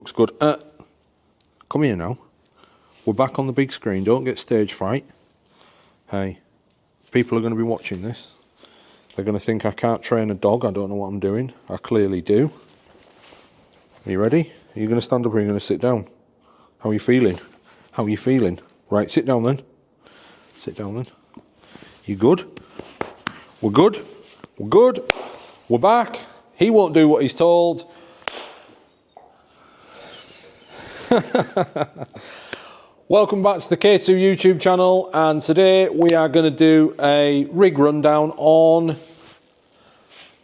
Looks good. Come here now. We're back on the big screen. Don't get stage fright. Hey, people are going to be watching this. They're going to think I can't train a dog. I don't know what I'm doing. I clearly do. Are you ready? Are you going to stand up or are you going to sit down? How are you feeling? How are you feeling? Right, sit down then. Sit down then. You good? We're good? We're good? We're back. He won't do what he's told. Welcome back to the K2 YouTube channel, and today we are going to do a rig rundown on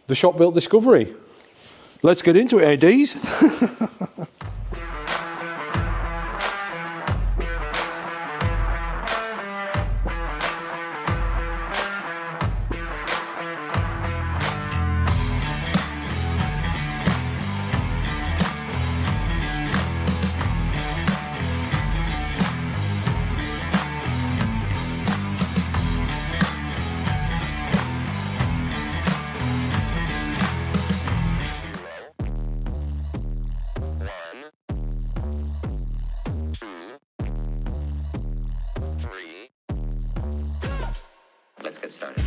the Shop Built Discovery. Let's get into it, ADs. Let's get started.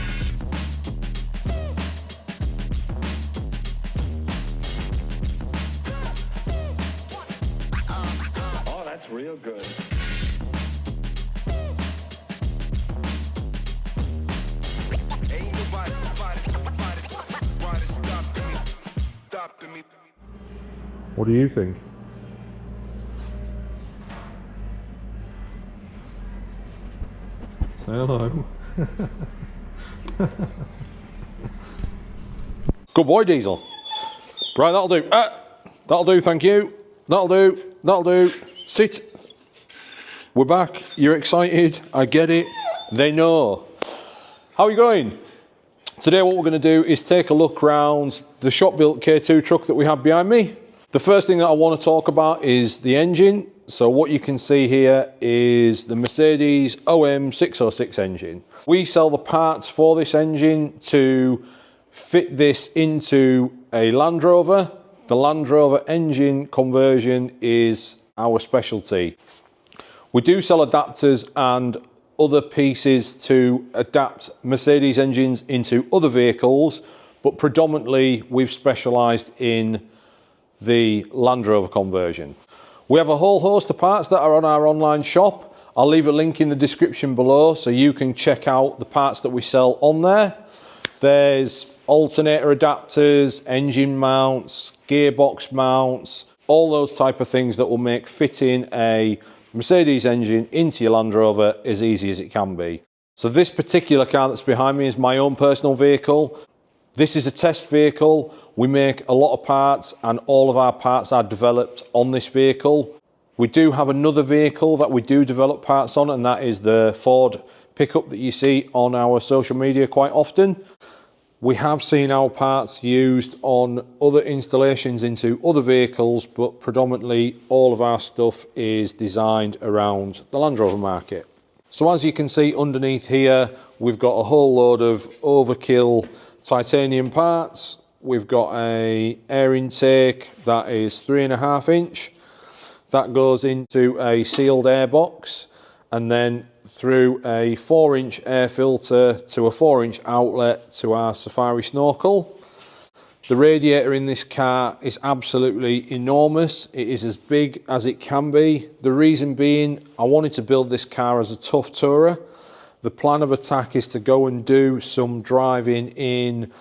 Oh, that's real good. Ain't nobody stopping me. What do you think? Say hello. Good boy, Diesel. Right, that'll do. That'll do, thank you. That'll do. That'll do. Sit. We're back. You're excited. I get it. They know. How are you going? Today what we're going to do is take a look around the Shop Built K2 truck that we have behind me. The first thing that I want to talk about is the engine. So what you can see here is the Mercedes OM606 engine. We sell the parts for this engine to fit this into a Land Rover. The Land Rover engine conversion is our specialty. We do sell adapters and other pieces to adapt Mercedes engines into other vehicles, but predominantly we've specialised in the Land Rover conversion. We have a whole host of parts that are on our online shop. I'll leave a link in the description below so you can check out the parts that we sell on there. There's alternator adapters, engine mounts, gearbox mounts, all those type of things that will make fitting a Mercedes engine into your Land Rover as easy as it can be. So this particular car that's behind me is my own personal vehicle. This is a test vehicle. We make a lot of parts and all of our parts are developed on this vehicle. We do have another vehicle that we do develop parts on, and that is the Ford pickup that you see on our social media quite often. We have seen our parts used on other installations into other vehicles, but predominantly all of our stuff is designed around the Land Rover market. So as you can see underneath here, we've got a whole load of overkill titanium parts. We've got a air intake that is 3.5 inch. That goes into a sealed air box and then through a 4-inch air filter to a 4-inch outlet to our Safari snorkel. The radiator in this car is absolutely enormous. It is as big as it can be. The reason being, I wanted to build this car as a tough tourer. The plan of attack is to go and do some driving in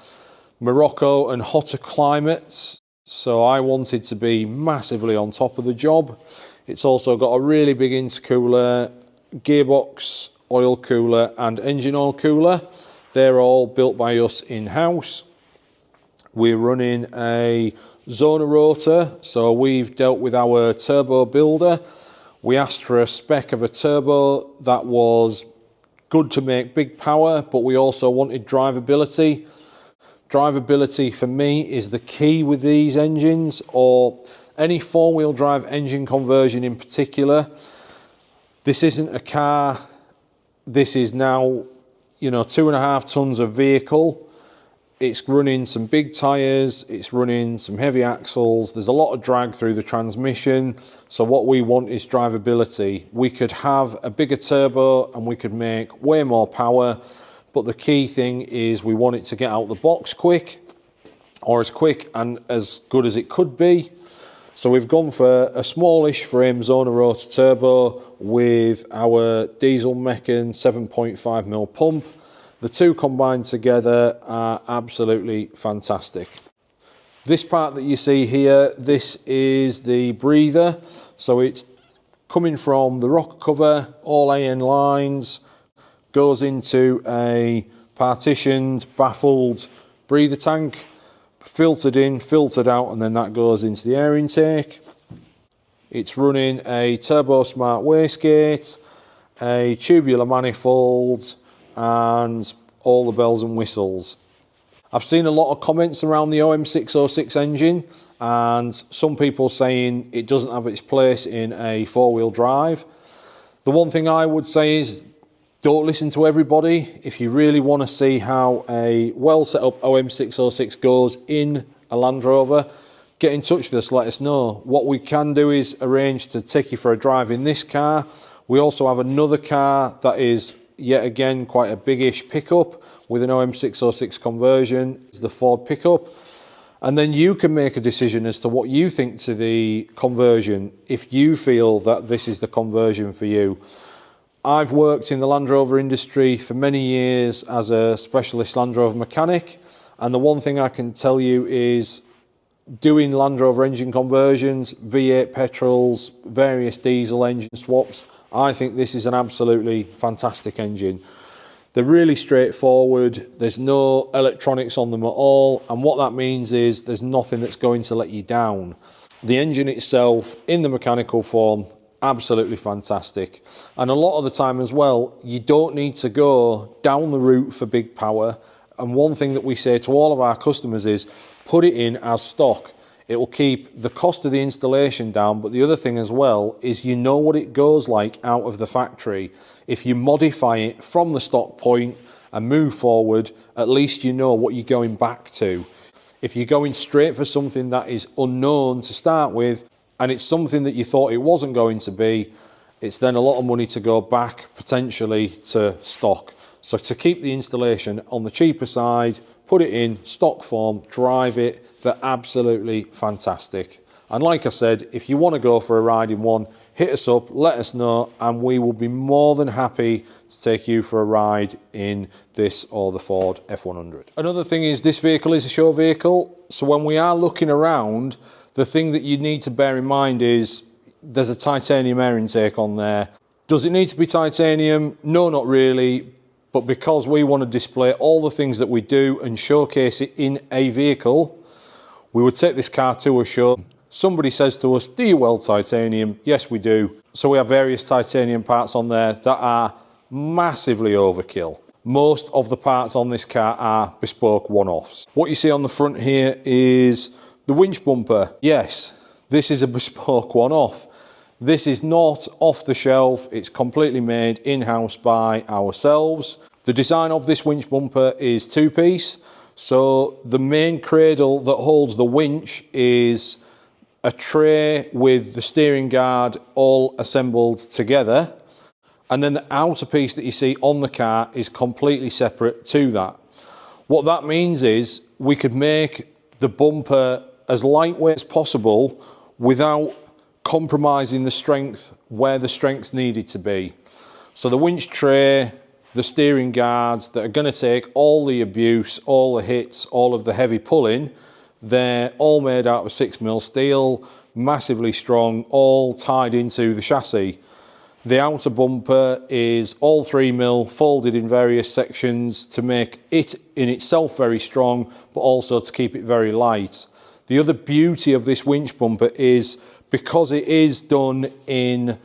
Morocco and hotter climates. So I wanted to be massively on top of the job. It's also got a really big intercooler, gearbox, oil cooler and engine oil cooler. They're all built by us in-house. We're running a Zona rotor, so we've dealt with our turbo builder. We asked for a spec of a turbo that was good to make big power, but we also wanted drivability. Drivability for me is the key with these engines, or any four-wheel drive engine conversion in particular. This isn't a car. This is now, 2.5 tons of vehicle. It's running some big tyres, it's running some heavy axles, there's a lot of drag through the transmission, so what we want is drivability. We could have a bigger turbo and we could make way more power, but the key thing is we want it to get out the box quick, or as quick and as good as it could be. So we've gone for a smallish frame Zona rotor turbo with our diesel Meccan 7.5mm pump. The two combined together are absolutely fantastic. This part that you see here, this is the breather. So it's coming from the rocker cover, all AN lines, goes into a partitioned, baffled breather tank, filtered in, filtered out, and then that goes into the air intake. It's running a Turbo Smart wastegate, a tubular manifold, and all the bells and whistles. I've seen a lot of comments around the OM606 engine, and some people saying it doesn't have its place in a four-wheel drive. The one thing I would say is don't listen to everybody. If you really want to see how a well set up OM606 goes in a Land Rover, get in touch with us, let us know. What we can do is arrange to take you for a drive in this car. We also have another car that is yet again quite a biggish pickup with an OM606 conversion. It's the Ford pickup. And then you can make a decision as to what you think to the conversion, if you feel that this is the conversion for you. I've worked in the Land Rover industry for many years as a specialist Land Rover mechanic, and the one thing I can tell you is doing Land Rover engine conversions, V8 petrols, various diesel engine swaps, I think this is an absolutely fantastic engine. They're really straightforward, there's no electronics on them at all, and what that means is there's nothing that's going to let you down. The engine itself, in the mechanical form, absolutely fantastic. And a lot of the time as well, you don't need to go down the route for big power. And one thing that we say to all of our customers is put it in as stock. It will keep the cost of the installation down, but the other thing as well is you know what it goes like out of the factory. If you modify it from the stock point and move forward, at least you know what you're going back to. If you're going straight for something that is unknown to start with, and it's something that you thought it wasn't going to be, it's then a lot of money to go back potentially to stock. So to keep the installation on the cheaper side, put it in stock form, drive it, they're absolutely fantastic. And like I said, if you want to go for a ride in one, hit us up, let us know, and we will be more than happy to take you for a ride in this or the Ford F100. Another thing is this vehicle is a show vehicle, so when we are looking around, the thing that you need to bear in mind is there's a titanium air intake on there. Does it need to be titanium? No, not really. But because we want to display all the things that we do and showcase it in a vehicle, we would take this car to a show. Somebody says to us, do you weld titanium? Yes, we do. So we have various titanium parts on there that are massively overkill. Most of the parts on this car are bespoke one-offs. What you see on the front here is the winch bumper. Yes, this is a bespoke one-off. This is not off the shelf, it's completely made in-house by ourselves. The design of this winch bumper is two-piece, so the main cradle that holds the winch is a tray with the steering guard all assembled together, and then the outer piece that you see on the car is completely separate to that. What that means is we could make the bumper as lightweight as possible without compromising the strength where the strength's needed to be. So the winch tray, the steering guards that are going to take all the abuse, all the hits, all of the heavy pulling, they're all made out of 6mm steel, massively strong, all tied into the chassis. The outer bumper is all 3mm, folded in various sections to make it in itself very strong, but also to keep it very light. The other beauty of this winch bumper is because it is done in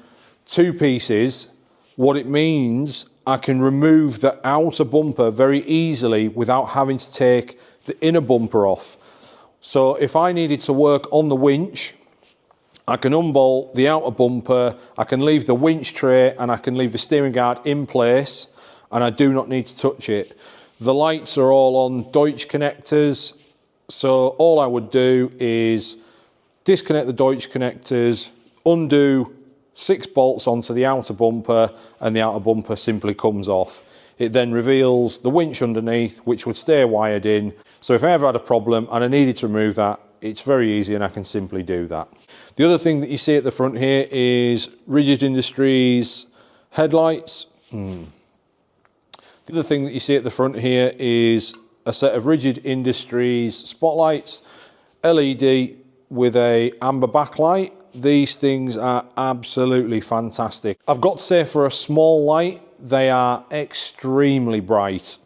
two pieces, what it means, I can remove the outer bumper very easily without having to take the inner bumper off. So if I needed to work on the winch, I can unbolt the outer bumper, I can leave the winch tray, and I can leave the steering guard in place, and I do not need to touch it. The lights are all on Deutsch connectors, so all I would do is disconnect the Deutsch connectors, undo 6 bolts onto the outer bumper, and the outer bumper simply comes off. It then reveals the winch underneath, which would stay wired in. So if I ever had a problem and I needed to remove that, it's very easy and I can simply do that. The other thing that you see at the front here is Rigid Industries headlights. The other thing that you see at the front here is a set of Rigid Industries spotlights, LED with a amber backlight. These things are absolutely fantastic. I've got to say, for a small light, they are extremely bright.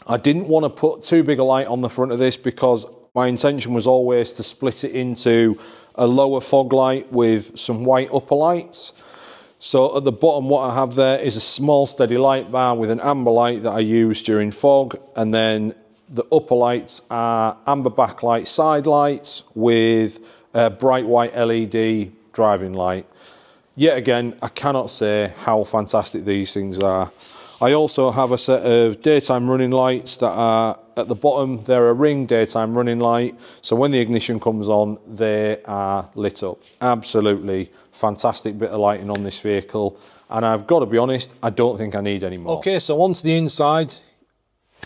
I didn't want to put too big a light on the front of this because my intention was always to split it into a lower fog light with some white upper lights. So at the bottom, what I have there is a small steady light bar with an amber light that I use during fog, and then the upper lights are amber backlight side lights with a bright white LED driving light. Yet again, I cannot say how fantastic these things are. I also have a set of daytime running lights that are at the bottom. They're a ring daytime running light, so when the ignition comes on, they are lit up. Absolutely fantastic bit of lighting on this vehicle, and I've got to be honest, I don't think I need any more. Okay, so onto the inside.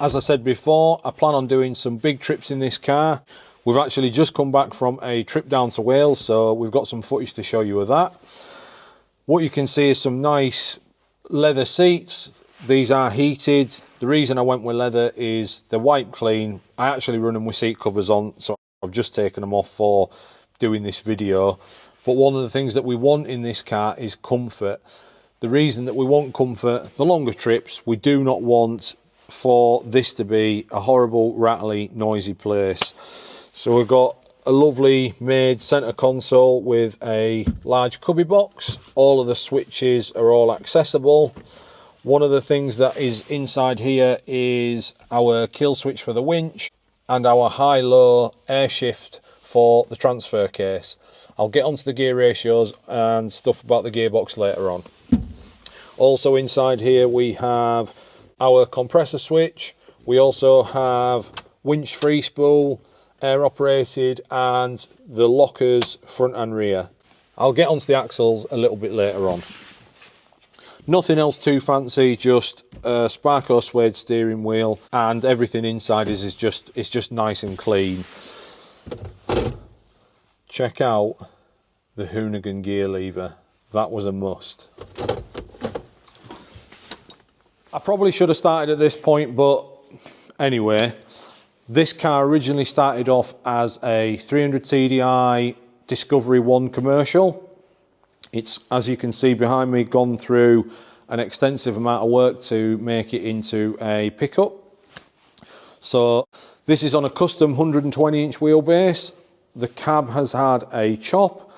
As I said before, I plan on doing some big trips in this car. We've actually just come back from a trip down to Wales, so we've got some footage to show you of that. What you can see is some nice leather seats. These are heated. The reason I went with leather is they're wipe clean. I actually run them with seat covers on, so I've just taken them off for doing this video. But one of the things that we want in this car is comfort. The reason that we want comfort, the longer trips, we do not want for this to be a horrible, rattly, noisy place. So we've got a lovely made centre console with a large cubby box. All of the switches are all accessible. One of the things that is inside here is our kill switch for the winch and our high-low air shift for the transfer case. I'll get onto the gear ratios and stuff about the gearbox later on. Also inside here we have our compressor switch. We also have winch free spool, air operated, and the lockers front and rear. I'll get onto the axles a little bit later on. Nothing else too fancy, just a Sparco suede steering wheel, and everything inside is just nice and clean. Check out the Hoonigan gear lever. That was a must. I probably should have started at this point, but anyway, this car originally started off as a 300 TDI Discovery 1 commercial. It's, as you can see behind me, gone through an extensive amount of work to make it into a pickup. So this is on a custom 120-inch wheelbase. The cab has had a chop.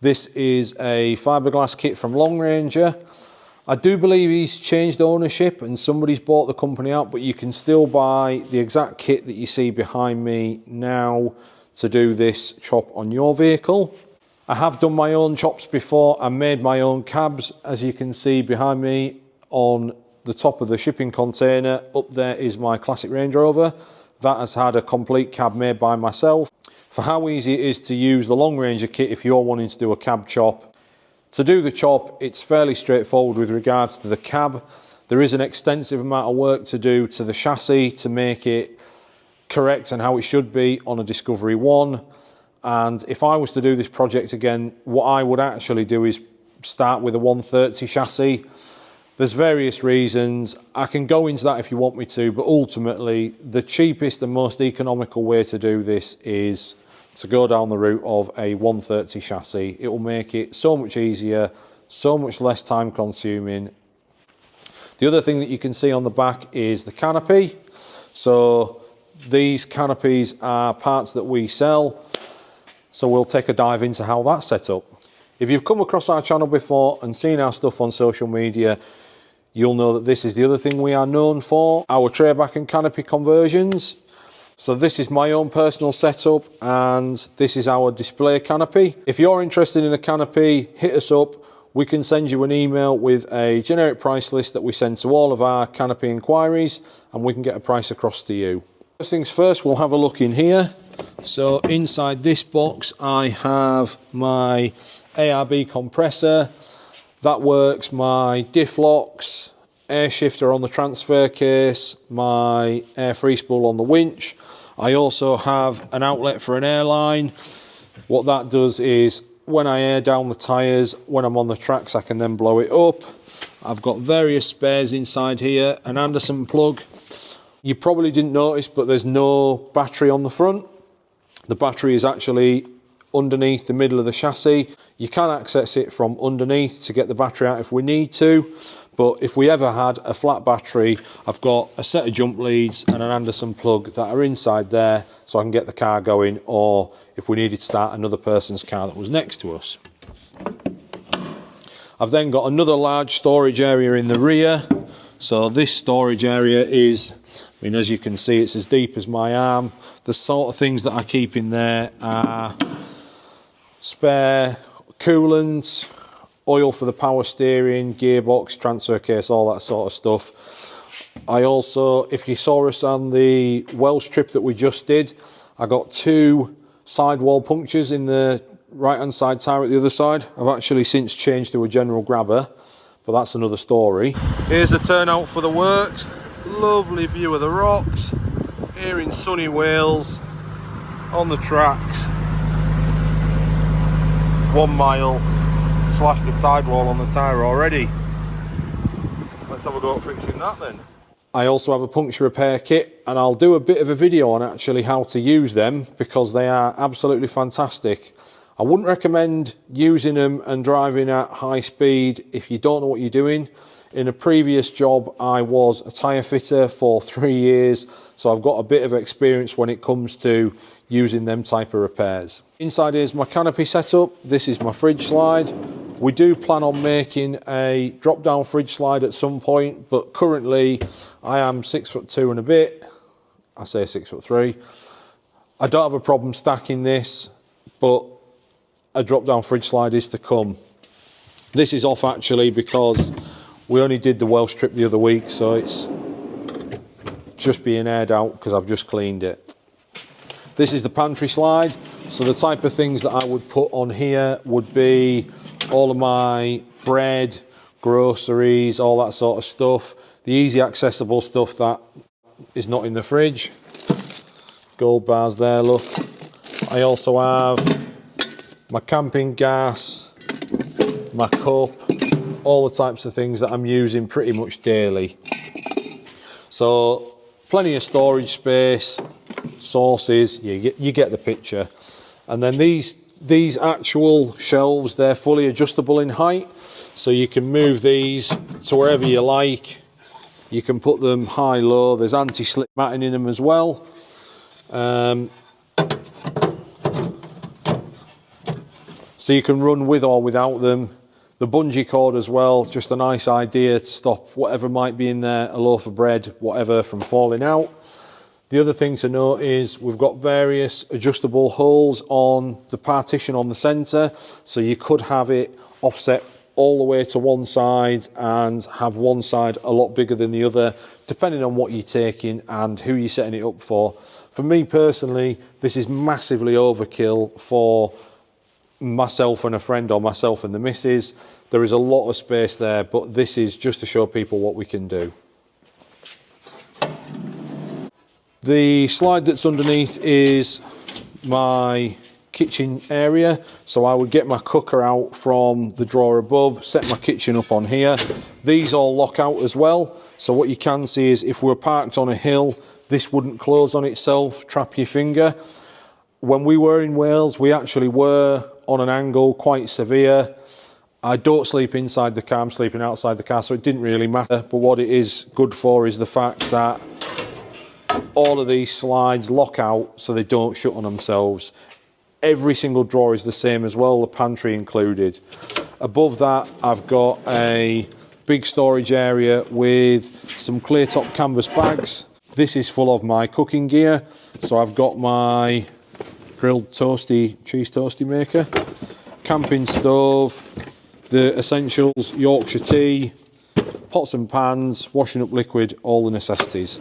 This is a fiberglass kit from Long Ranger. I do believe he's changed ownership and somebody's bought the company out, but you can still buy the exact kit that you see behind me now to do this chop on your vehicle. I have done my own chops before and made my own cabs. As you can see behind me on the top of the shipping container, up there is my classic Range Rover. That has had a complete cab made by myself. For how easy it is to use the Long Ranger kit if you're wanting to do a cab chop. To do the chop, it's fairly straightforward with regards to the cab. There is an extensive amount of work to do to the chassis to make it correct and how it should be on a Discovery 1. And if I was to do this project again, what I would actually do is start with a 130 chassis. There's various reasons. I can go into that if you want me to, but ultimately the cheapest and most economical way to do this is to go down the route of a 130 chassis. It will make it so much easier, so much less time consuming. The other thing that you can see on the back is the canopy. So these canopies are parts that we sell. So we'll take a dive into how that's set up. If you've come across our channel before and seen our stuff on social media, you'll know that this is the other thing we are known for, our tray back and canopy conversions. So this is my own personal setup and this is our display canopy. If you're interested in a canopy, hit us up. we can send you an email with a generic price list that we send to all of our Canopy inquiries, and we can get a price across to you. First things first, we'll have a look in here. So inside this box I have my ARB compressor. That works, my diff locks, air shifter on the transfer case, my air free spool on the winch. I also have an outlet for an airline. What that does is when I air down the tyres, when I'm on the tracks, I can then blow it up. I've got various spares inside here, an Anderson plug. You probably didn't notice, but there's no battery on the front. The battery is actually underneath the middle of the chassis. You can access it from underneath to get the battery out if we need to, but if we ever had a flat battery, I've got a set of jump leads and an Anderson plug that are inside there so I can get the car going, or if we needed to start another person's car that was next to us. I've then got another large storage area in the rear. So this storage area is, I mean, as you can see, it's as deep as my arm. The sort of things that I keep in there are spare coolant, oil for the power steering, gearbox, transfer case, all that sort of stuff. I also, if you saw us on the Welsh trip that we just did, I got 2 sidewall punctures in the right hand side tyre at the other side. I've actually since changed to a general grabber, but that's another story. Here's the turnout for the works. Lovely view of the rocks here in sunny Wales on the tracks. 1 mile slash the sidewall on the tyre already. Let's have a go at fixing that then. I also have a puncture repair kit, and I'll do a bit of a video on actually how to use them because they are absolutely fantastic. I wouldn't recommend using them and driving at high speed if you don't know what you're doing. In a previous job, I was a tyre fitter for 3 years, so I've got a bit of experience when it comes to using them type of repairs. Inside here's my canopy setup. This is my fridge slide. We do plan on making a drop-down fridge slide at some point, but currently I am 6'2" and a bit. I say 6'3". I don't have a problem stacking this, but a drop-down fridge slide is to come. This is off actually because we only did the Welsh trip the other week, so it's just being aired out because I've just cleaned it. This is the pantry slide. So the type of things that I would put on here would be all of my bread, groceries, all that sort of stuff. The easy accessible stuff that is not in the fridge. Gold bars there, look. I also have my camping gas, my cup, all the types of things that I'm using pretty much daily. So plenty of storage space, sauces, you get the picture. And then these actual shelves, they're fully adjustable in height, so you can move these to wherever you like. You can put them high, low. There's anti-slip matting in them as well. So you can run with or without them. The bungee cord as well, just a nice idea to stop whatever might be in there, a loaf of bread, whatever, from falling out. The other thing to note is we've got various adjustable holes on the partition on the centre, so you could have it offset all the way to one side and have one side a lot bigger than the other, depending on what you're taking and who you're setting it up for. For me personally, this is massively overkill for myself and a friend, or myself and the missus. There is a lot of space there, but this is just to show people what we can do. The slide that's underneath is my kitchen area, so I would get my cooker out from the drawer above, set my kitchen up on here. These all lock out as well, so what you can see is if we're parked on a hill, this wouldn't close on itself, trap your finger. When we were in Wales, we actually were on an angle quite severe. I don't sleep inside the car, I'm sleeping outside the car, so it didn't really matter. But what it is good for is the fact that all of these slides lock out so they don't shut on themselves. Every single drawer is the same as well, the pantry included. Above that, I've got a big storage area with some clear top canvas bags. This is full of my cooking gear. So I've got my grilled cheese toasty maker, camping stove, the essentials, Yorkshire tea, pots and pans, washing up liquid, all the necessities.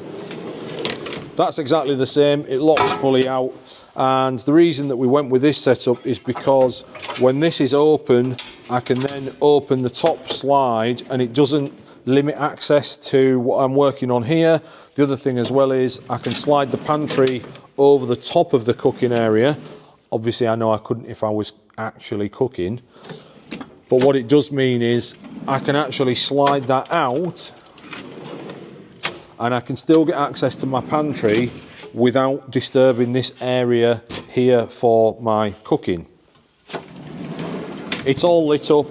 That's exactly the same, it locks fully out, and the reason that we went with this setup is because when this is open, I can then open the top slide and it doesn't limit access to what I'm working on here. The other thing as well is I can slide the pantry over the top of the cooking area. Obviously I know I couldn't if I was actually cooking, but what it does mean is I can actually slide that out and I can still get access to my pantry without disturbing this area here for my cooking. It's all lit up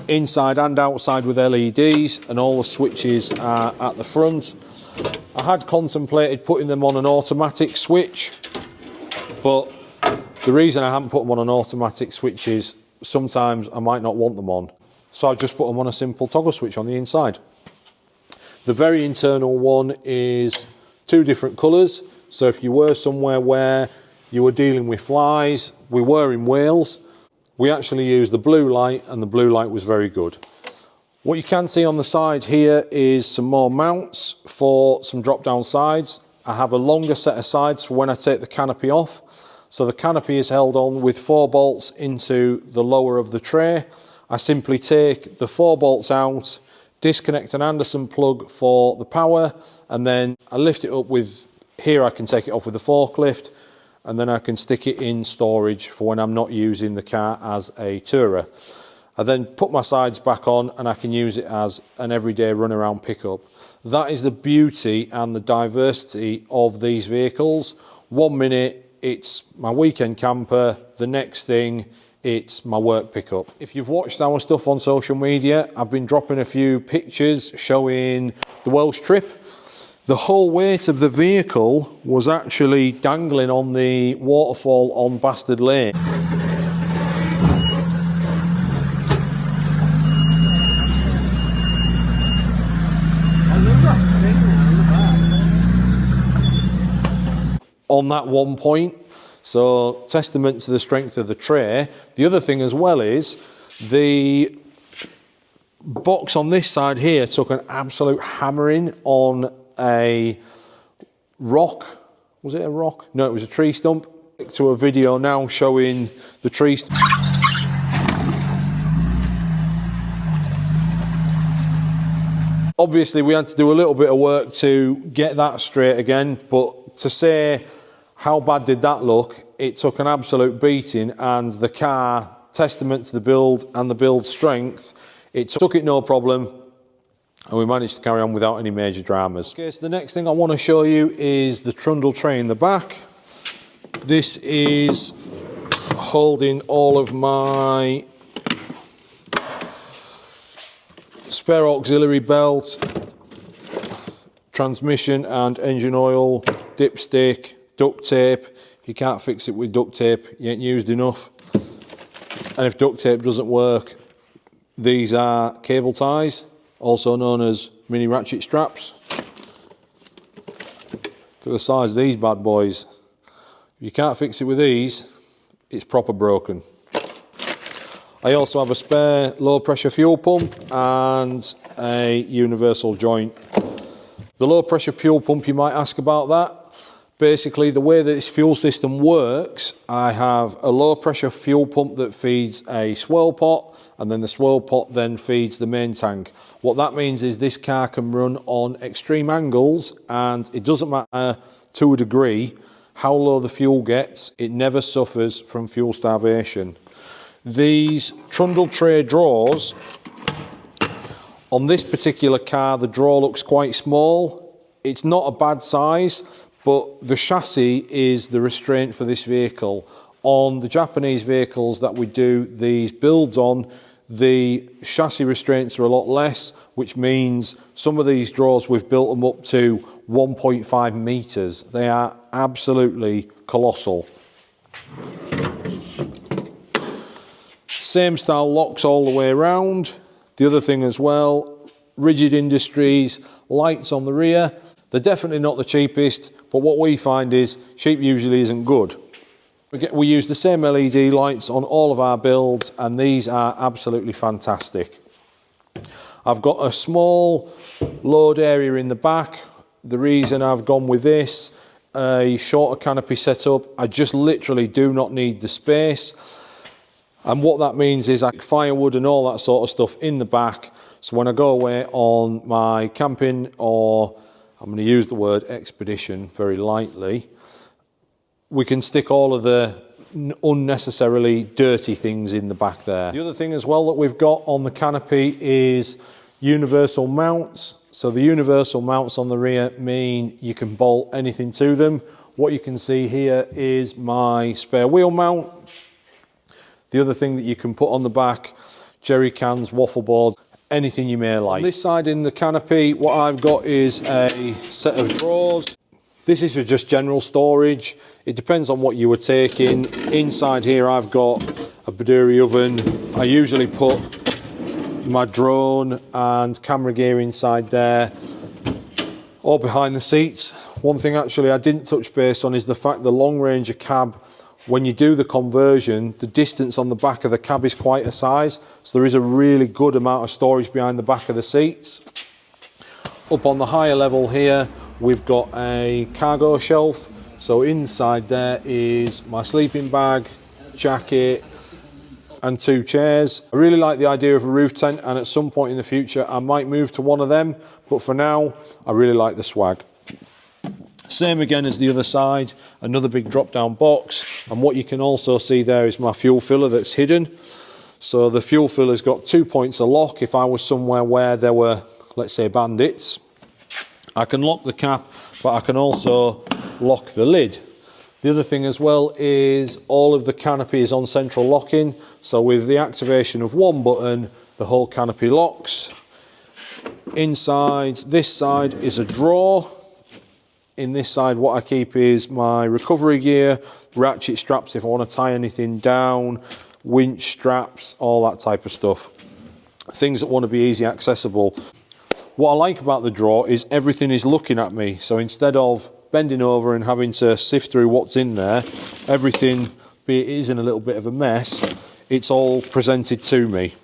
inside and outside with LEDs, and all the switches are at the front. I had contemplated putting them on an automatic switch, but the reason I haven't put them on an automatic switch is sometimes I might not want them on. So I just put them on a simple toggle switch on the inside. The very internal one is 2 different colours. So if you were somewhere where you were dealing with flies, we were in Wales, we actually used the blue light, and the blue light was very good. What you can see on the side here is some more mounts for some drop down sides. I have a longer set of sides for when I take the canopy off. So the canopy is held on with 4 bolts into the lower of the tray. I simply take the 4 bolts out, disconnect an Anderson plug for the power, and then I lift it up with, here I can take it off with a forklift, and then I can stick it in storage for when I'm not using the car as a tourer. I then put my sides back on and I can use it as an everyday run around pickup. That is the beauty and the diversity of these vehicles. 1 minute it's my weekend camper, the next thing it's my work pickup. If you've watched our stuff on social media, I've been dropping a few pictures showing the Welsh trip. The whole weight of the vehicle was actually dangling on the waterfall on Bastard Lane. On that one point, so testament to the strength of the tray. The other thing as well is the box on this side here took an absolute hammering on a rock. Was it a rock? No, it was a tree stump. To a video now showing the tree stump. Obviously we had to do a little bit of work to get that straight again, but to say how bad did that look, it took an absolute beating, and the car, testament to the build and the build strength, it took it no problem, and we managed to carry on without any major dramas. Okay, so the next thing I want to show you is the Trundle tray in the back. This is holding all of my spare auxiliary belt, transmission and engine oil, dipstick, duct tape. If you can't fix it with duct tape, you ain't used enough. And if duct tape doesn't work, these are cable ties, also known as mini ratchet straps. Look at the size of these bad boys. If you can't fix it with these, it's proper broken. I also have a spare low pressure fuel pump and a universal joint. The low pressure fuel pump, you might ask about that. Basically, the way that this fuel system works, I have a low pressure fuel pump that feeds a swirl pot, and then the swirl pot then feeds the main tank. What that means is this car can run on extreme angles, and it doesn't matter to a degree how low the fuel gets, it never suffers from fuel starvation. These Trundle tray drawers, on this particular car, the drawer looks quite small. It's not a bad size, but the chassis is the restraint for this vehicle. On the Japanese vehicles that we do these builds on, the chassis restraints are a lot less, which means some of these drawers we've built them up to 1.5 metres. They are absolutely colossal. Same style locks all the way around. The other thing as well, Rigid Industries, lights on the rear. They're definitely not the cheapest, but what we find is cheap usually isn't good. We use the same LED lights on all of our builds, and these are absolutely fantastic. I've got a small load area in the back. The reason I've gone with this, a shorter canopy setup, I just literally do not need the space. And what that means is I can firewood and all that sort of stuff in the back. So when I go away on my camping, or I'm going to use the word expedition very lightly, we can stick all of the unnecessarily dirty things in the back there. The other thing as well that we've got on the canopy is universal mounts. So the universal mounts on the rear mean you can bolt anything to them. What you can see here is my spare wheel mount. The other thing that you can put on the back, jerry cans, waffle boards, anything you may like. On this side in the canopy, what I've got is a set of drawers. This is for just general storage. It depends on what you were taking. Inside here I've got a Baduri oven. I usually put my drone and camera gear inside there, or behind the seats. One thing actually I didn't touch base on is the fact the long range cab, when you do the conversion, the distance on the back of the cab is quite a size, so there is a really good amount of storage behind the back of the seats. Up on the higher level here, we've got a cargo shelf. So inside there is my sleeping bag, jacket, and 2 chairs. I really like the idea of a roof tent, and at some point in the future I might move to one of them, but for now I really like the swag. Same again as the other side, another big drop down box, and what you can also see there is my fuel filler that's hidden. So the fuel filler's got 2 points of lock. If I was somewhere where there were, let's say, bandits, I can lock the cap, but I can also lock the lid. The other thing as well is all of the canopy is on central locking, so with the activation of one button, the whole canopy locks. Inside this side is a drawer. In this side what I keep is my recovery gear, ratchet straps if I want to tie anything down, winch straps, all that type of stuff. Things that want to be easy accessible. What I like about the drawer is everything is looking at me, so instead of bending over and having to sift through what's in there, everything, be it is in a little bit of a mess, it's all presented to me.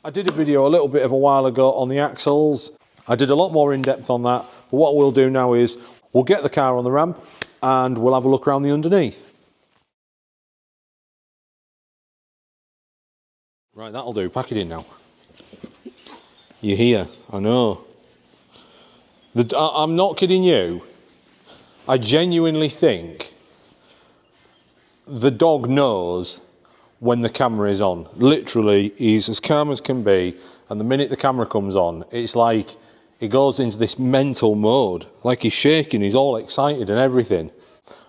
I did a video a little bit of a while ago on the axles. I did a lot more in depth on that, but what we'll do now is we'll get the car on the ramp and we'll have a look around the underneath. Right, that'll do. Pack it in now. You're here, I know. I'm not kidding you. I genuinely think the dog knows when the camera is on. Literally, he's as calm as can be, and the minute the camera comes on, it's like he goes into this mental mode, like he's shaking, he's all excited and everything.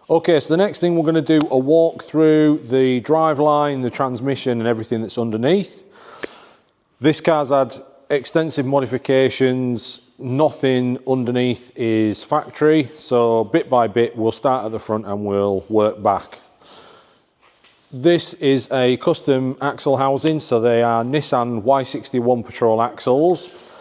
Okay, so the next thing we're going to do a walk through the driveline, the transmission and everything that's underneath. This car's had extensive modifications, nothing underneath is factory, so bit by bit we'll start at the front and we'll work back. This is a custom axle housing, so they are Nissan Y61 Patrol axles.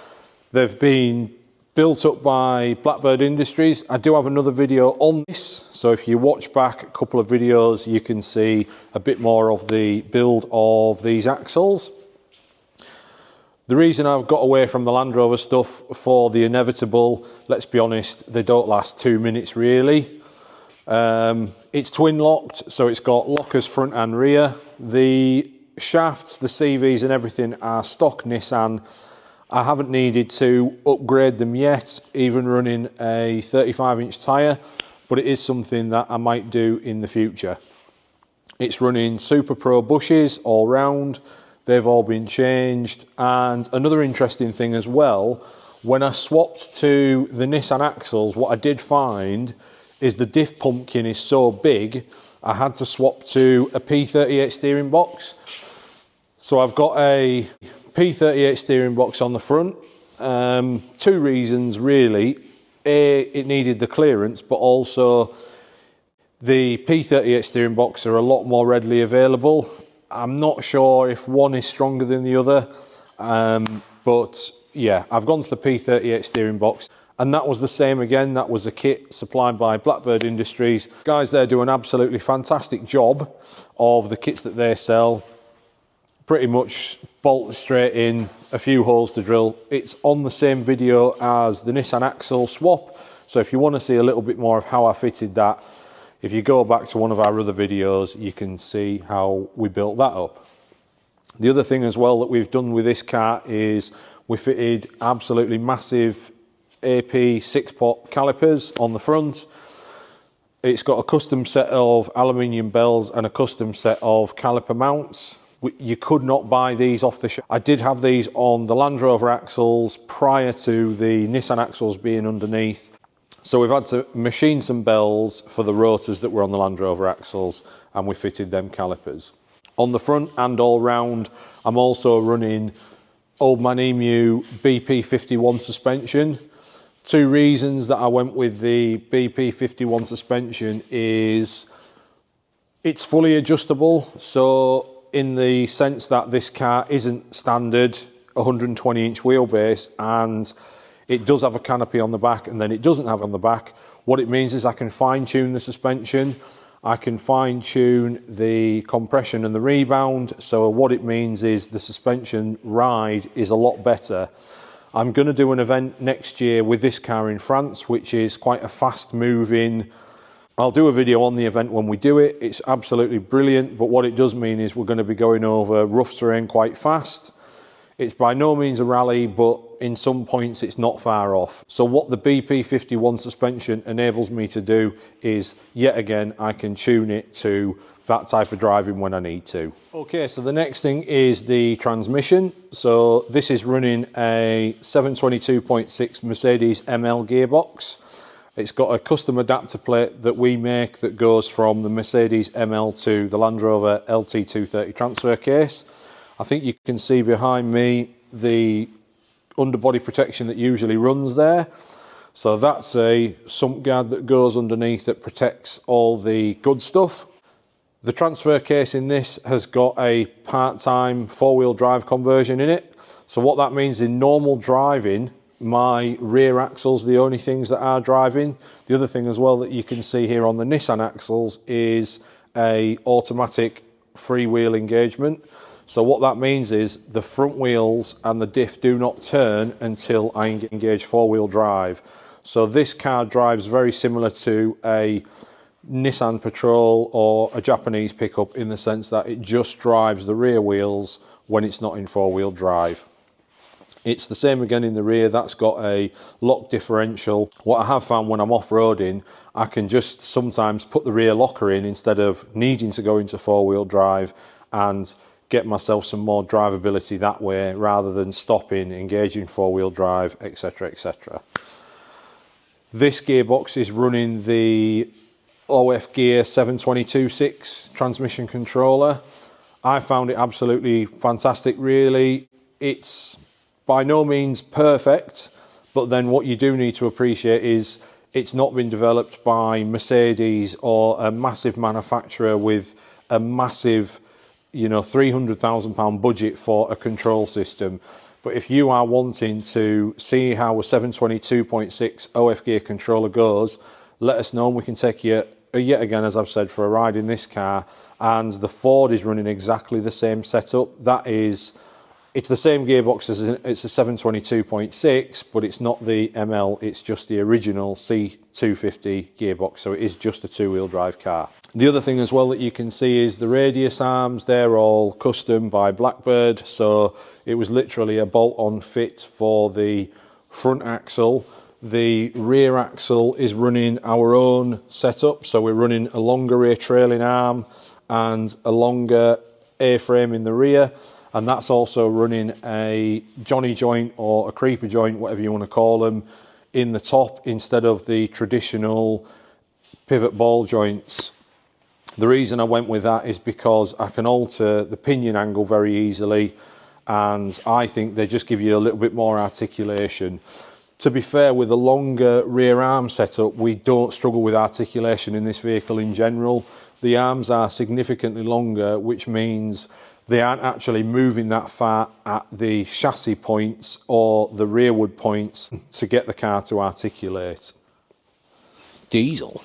They've been built up by Blackbird Industries. I do have another video on this, so if you watch back a couple of videos you can see a bit more of the build of these axles. The reason I've got away from the Land Rover stuff for the inevitable, let's be honest, they don't last 2 minutes really. It's twin locked, so it's got lockers front and rear. The shafts, the CVs and everything are stock Nissan. I haven't needed to upgrade them yet, even running a 35-inch tyre, but it is something that I might do in the future. It's running Super Pro bushes all round. They've all been changed, and another interesting thing as well, when I swapped to the Nissan axles, what I did find is the diff pumpkin is so big, I had to swap to a P38 steering box. So I've got a P38 steering box on the front. 2 reasons really. A, it needed the clearance, but also the P38 steering box are a lot more readily available. I'm not sure if one is stronger than the other, but yeah, I've gone to the P38 steering box. And that was the same again. That was a kit supplied by Blackbird Industries. Guys there do an absolutely fantastic job of the kits that they sell. Pretty much bolt straight in, a few holes to drill. It's on the same video as the Nissan axle swap. So if you want to see a little bit more of how I fitted that, if you go back to one of our other videos, you can see how we built that up. The other thing as well that we've done with this car is we fitted absolutely massive AP 6-pot calipers on the front. It's got a custom set of aluminium bells and a custom set of caliper mounts. You could not buy these off the shelf. I did have these on the Land Rover axles prior to the Nissan axles being underneath. So we've had to machine some bells for the rotors that were on the Land Rover axles, and we fitted them calipers. On the front and all round, I'm also running Old Man Emu BP51 suspension. Two reasons that I went with the BP51 suspension is it's fully adjustable. So in the sense that this car isn't standard 120-inch wheelbase, and it does have a canopy on the back and then it doesn't have on the back. What it means is I can fine tune the suspension. I can fine tune the compression and the rebound. So what it means is the suspension ride is a lot better. I'm going to do an event next year with this car in France, which is quite a fast moving. I'll do a video on the event when we do it. It's absolutely brilliant, but what it does mean is we're going to be going over rough terrain quite fast. It's by no means a rally, but in some points it's not far off. So what the BP51 suspension enables me to do is, yet again, I can tune it to that type of driving when I need to. Okay, so the next thing is the transmission. So this is running a 722.6 Mercedes ML gearbox. It's got a custom adapter plate that we make that goes from the Mercedes ML to the Land Rover LT230 transfer case. I think you can see behind me the underbody protection that usually runs there. So that's a sump guard that goes underneath that protects all the good stuff. The transfer case in this has got a part-time four-wheel drive conversion in it. So what that means in normal driving, my rear axles are the only things that are driving. The other thing as well that you can see here on the Nissan axles is a automatic freewheel engagement. So what that means is the front wheels and the diff do not turn until I engage four-wheel drive. So this car drives very similar to a Nissan Patrol or a Japanese pickup in the sense that it just drives the rear wheels when it's not in four-wheel drive. It's the same again in the rear. That's got a lock differential. What I have found when I'm off-roading, I can just sometimes put the rear locker in instead of needing to go into four-wheel drive and get myself some more drivability that way rather than stopping, engaging four-wheel drive, etc, etc. This gearbox is running the OF Gear 722.6 transmission controller. I found it absolutely fantastic, really. It's by no means perfect, but then what you do need to appreciate is it's not been developed by Mercedes or a massive manufacturer with a massive, £300,000 budget for a control system. But if you are wanting to see how a 722.6 OF Gear controller goes, let us know and we can take you, yet again, as I've said, for a ride in this car. And the Ford is running exactly the same setup. It's the same gearbox as it's a 722.6, but it's not the ML, it's just the original C250 gearbox, so it is just a two-wheel drive car. The other thing as well that you can see is the radius arms. They're all custom by Blackbird, so it was literally a bolt-on fit for the front axle. The rear axle is running our own setup, so we're running a longer rear trailing arm and a longer A-frame in the rear. And that's also running a Johnny joint or a creeper joint, whatever you want to call them, in the top instead of the traditional pivot ball joints. The reason I went with that is because I can alter the pinion angle very easily, and I think they just give you a little bit more articulation. To be fair, with a longer rear arm setup, we don't struggle with articulation in this vehicle in general. The arms are significantly longer, which means They aren't actually moving that far at the chassis points or the rearward points to get the car to articulate. Diesel.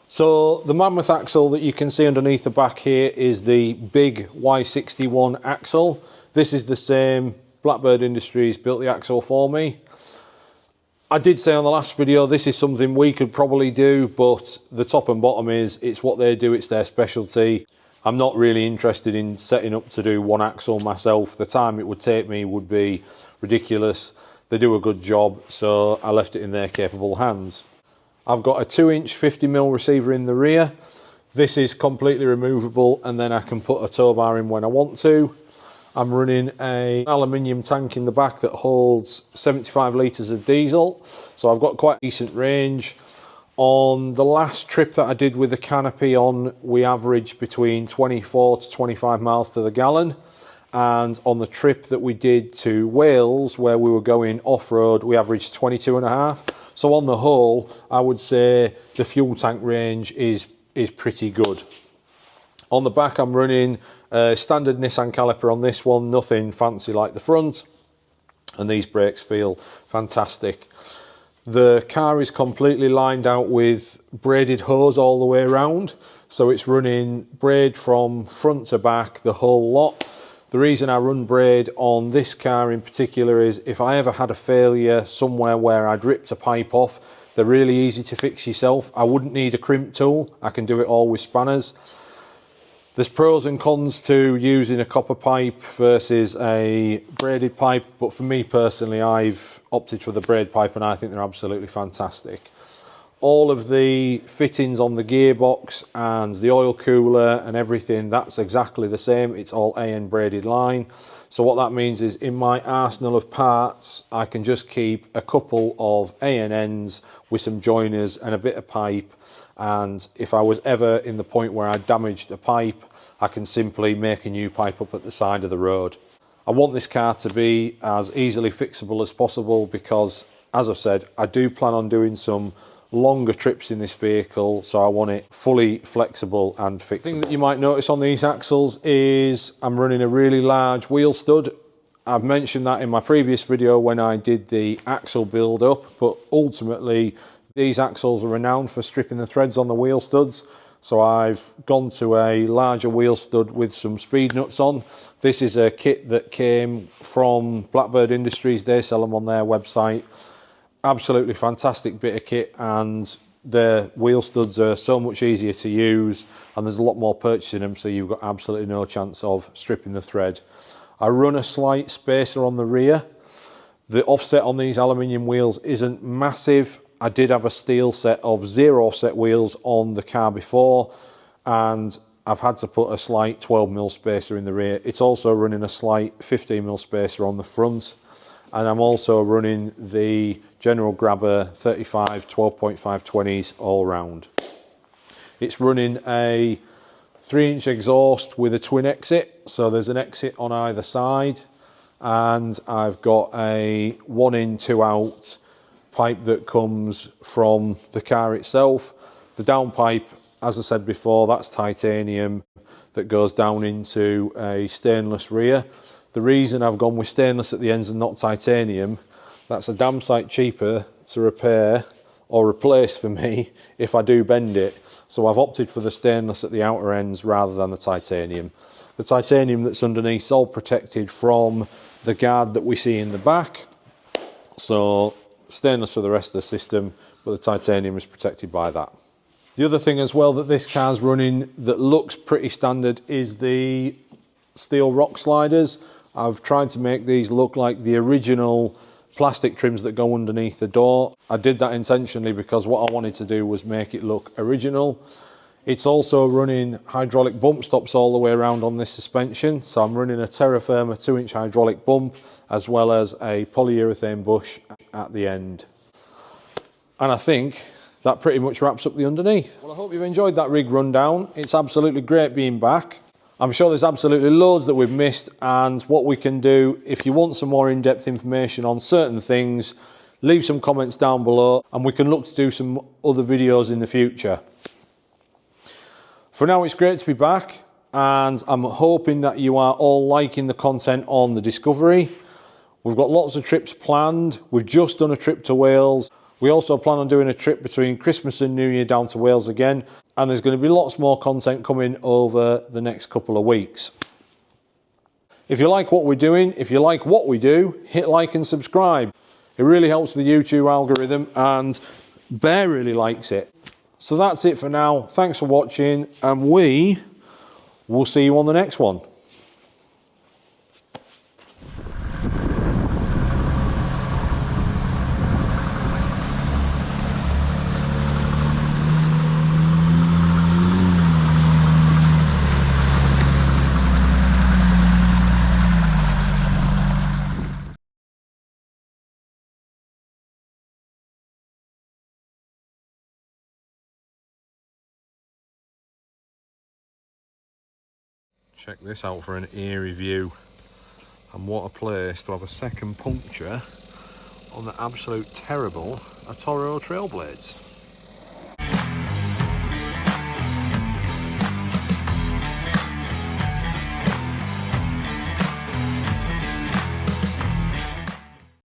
So the mammoth axle that you can see underneath the back here is the big Y61 axle. This is the same. Blackbird Industries built the axle for me. I did say on the last video this is something we could probably do, but the top and bottom is it's what they do, it's their specialty. I'm not really interested in setting up to do one axle myself. The time it would take me would be ridiculous. They do a good job, so I left it in their capable hands. I've got a 2-inch 50mm receiver in the rear. This is completely removable and then I can put a tow bar in when I want to. I'm running an aluminium tank in the back that holds 75 litres of diesel, so I've got quite a decent range. On the last trip that I did with the Canopy on, we averaged between 24 to 25 miles to the gallon. And on the trip that we did to Wales, where we were going off-road, we averaged 22.5. So on the whole, I would say the fuel tank range is pretty good. On the back, I'm running a standard Nissan caliper on this one, nothing fancy like the front. And these brakes feel fantastic. The car is completely lined out with braided hose all the way around. So it's running braid from front to back, the whole lot. The reason I run braid on this car in particular is if I ever had a failure somewhere where I'd ripped a pipe off, they're really easy to fix yourself. I wouldn't need a crimp tool, I can do it all with spanners. There's pros and cons to using a copper pipe versus a braided pipe, but for me personally, I've opted for the braid pipe and I think they're absolutely fantastic. All of the fittings on the gearbox and the oil cooler and everything, that's exactly the same. It's all AN braided line. So what that means is in my arsenal of parts, I can just keep a couple of AN ends with some joiners and a bit of pipe. And if I was ever in the point where I damaged a pipe, I can simply make a new pipe up at the side of the road. I want this car to be as easily fixable as possible because, as I've said, I do plan on doing some longer trips in this vehicle, so I want it fully flexible and fixable. The thing that you might notice on these axles is I'm running a really large wheel stud. I've mentioned that in my previous video when I did the axle build up, but ultimately these axles are renowned for stripping the threads on the wheel studs. So I've gone to a larger wheel stud with some speed nuts on. This is a kit that came from Blackbird Industries. They sell them on their website. Absolutely fantastic bit of kit, and the wheel studs are so much easier to use and there's a lot more purchase in them, so you've got absolutely no chance of stripping the thread. I run a slight spacer on the rear. The offset on these aluminium wheels isn't massive. I did have a steel set of 0 offset wheels on the car before, and I've had to put a slight 12mm spacer in the rear. It's also running a slight 15mm spacer on the front. And I'm also running the General Grabber 35 12.5 20s all round. It's running a 3-inch exhaust with a twin exit, so there's an exit on either side, and I've got a 1 in 2 out pipe that comes from the car itself. The downpipe, as I said before, that's titanium that goes down into a stainless rear. The reason I've gone with stainless at the ends and not titanium, that's a damn sight cheaper to repair or replace for me if I do bend it. So I've opted for the stainless at the outer ends rather than the titanium. The titanium that's underneath is all protected from the guard that we see in the back. So stainless for the rest of the system, but the titanium is protected by that. The other thing as well that this car's running that looks pretty standard is the steel rock sliders. I've tried to make these look like the original plastic trims that go underneath the door. I did that intentionally because what I wanted to do was make it look original. It's also running hydraulic bump stops all the way around on this suspension. So I'm running a Terra Firma 2-inch hydraulic bump as well as a polyurethane bush at the end. And I think that pretty much wraps up the underneath. Well, I hope you've enjoyed that rig rundown. It's absolutely great being back. I'm sure there's absolutely loads that we've missed, and what we can do, if you want some more in-depth information on certain things, leave some comments down below and we can look to do some other videos in the future. For now, it's great to be back. and I'm hoping that you are all liking the content on the Discovery. We've got lots of trips planned. We've just done a trip to Wales. We also plan on doing a trip between Christmas and New Year down to Wales again, and there's going to be lots more content coming over the next couple of weeks. If you like what we're doing, if you like what we do, hit like and subscribe. It really helps the YouTube algorithm, and Bear really likes it. So that's it for now. Thanks for watching, and we will see you on the next one. Check this out for an eerie view, and what a place to have a second puncture on the absolute terrible Toro Trailblades.